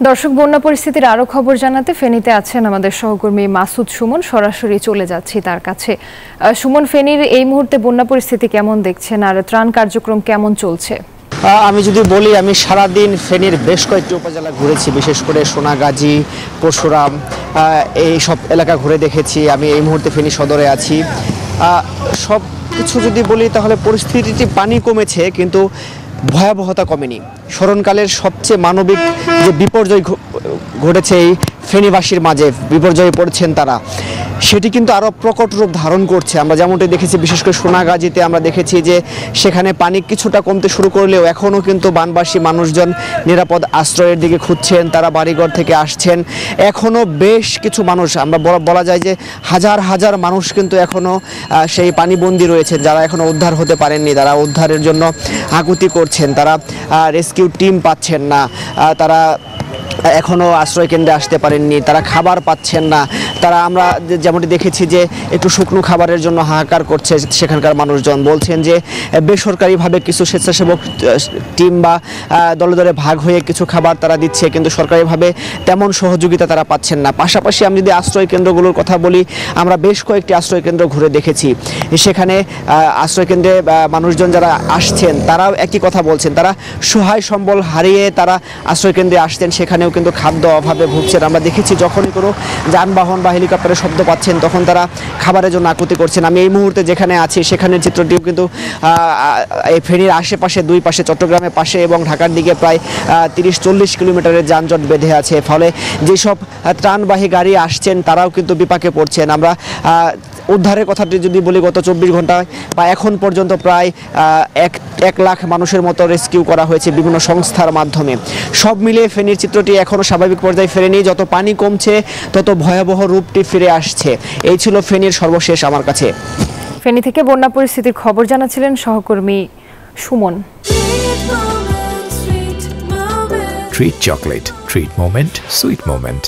দর্শক, বন্যা পরিস্থিতির আরো খবর জানাতে ফেনীতে আছেন আমাদের সহকর্মী মাসুদ সুমন। সরাসরি চলে যাচ্ছি তার কাছে। সুমন, ফেনীর এই মুহূর্তে বন্যা পরিস্থিতি কেমন দেখছেন আর ত্রাণ কার্যক্রম কেমন চলছে? আমি যদি বলি, আমি সারাদিন ফেনীর বেশ কয়েকটি উপজেলা ঘুরেছি, বিশেষ করে সোনাগাজী, পরশুরাম, এই সব এলাকা ঘুরে দেখেছি। আমি এই মুহূর্তে ফেনী সদরে আছি। সব কিছু যদি বলি তাহলে পরিস্থিতিটি পানি কমেছে, কিন্তু ভয়াবহতা কমেনি। স্মরণকালের সবচেয়ে মানবিক যে বিপর্যয় ঘটেছে এই ফেনীবাসীর মাঝে, বিপর্যয়ে পড়ছেন তারা, সেটি কিন্তু আরও প্রকট রূপ ধারণ করছে। আমরা যেমনটি দেখেছি, বিশেষ করে সোনাগাজীতে আমরা দেখেছি যে সেখানে পানি কিছুটা কমতে শুরু করলেও এখনও কিন্তু বানবাসী মানুষজন নিরাপদ আশ্রয়ের দিকে খুঁজছেন, তারা বাড়িঘর থেকে আসছেন। এখনও বেশ কিছু মানুষ, আমরা বলা যায় যে হাজার হাজার মানুষ কিন্তু এখনও সেই পানিবন্দী রয়েছেন, যারা এখনও উদ্ধার হতে পারেননি। তারা উদ্ধারের জন্য আকুতি করছেন, তারা রেস্কিউ টিম পাচ্ছেন না, তারা এখনও আশ্রয় কেন্দ্রে আসতে পারেননি, তারা খাবার পাচ্ছেন না। তারা, আমরা যেমনটি দেখেছি যে একটু শুকনো খাবারের জন্য হাহাকার করছে সেখানকার মানুষজন। বলছেন যে বেসরকারিভাবে কিছু স্বেচ্ছাসেবক টিম বা দলে দলে ভাগ হয়ে কিছু খাবার তারা দিচ্ছে, কিন্তু সরকারিভাবে তেমন সহযোগিতা তারা পাচ্ছেন না। পাশাপাশি আমি যদি আশ্রয় কেন্দ্রগুলোর কথা বলি, আমরা বেশ কয়েকটি আশ্রয় কেন্দ্র ঘুরে দেখেছি। সেখানে আশ্রয় কেন্দ্রে মানুষজন যারা আসছেন তারাও একই কথা বলছেন, তারা সহায় সম্বল হারিয়ে তারা আশ্রয় কেন্দ্রে আসছেন, সেখানেও কিন্তু খাদ্য অভাবে ভুগছেন। আমরা দেখেছি যখনই কোনো যানবাহন বা হেলিকপ্টারের শব্দ পাচ্ছেন তখন তারা খাবারের জন্য আকুতি করছেন। আমি এই মুহূর্তে যেখানে আছি সেখানের চিত্রটিও কিন্তু এই ফেনীর আশেপাশে, দুই পাশে, চট্টগ্রামের পাশে এবং ঢাকার দিকে প্রায় 30-40 কিলোমিটারের যানজট বেঁধে আছে। ফলে যেসব ত্রাণবাহী গাড়ি আসছেন তারাও কিন্তু বিপাকে পড়ছেন। আমরা উদ্ধারের কথাটি যদি বলি, গত 24 ঘন্টায় বা এখন পর্যন্ত প্রায় 1 লাখ মানুষের মতো রেস্কিউ করা হয়েছে বিভিন্ন সংস্থার মাধ্যমে। সব মিলিয়ে ফেনীর চিত্রটি এখনও স্বাভাবিক পর্যায়ে ফেরেনি। যত পানি কমছে তত ভয়াবহ রূপটি ফিরে আসছে। এই ছিল ফেনীর সর্বশেষ আমার কাছে। ফেনী থেকে বন্যা পরিস্থিতির খবর জানাচ্ছিলেন সহকর্মী Suman. Treat chocolate, treat moment, sweet moment.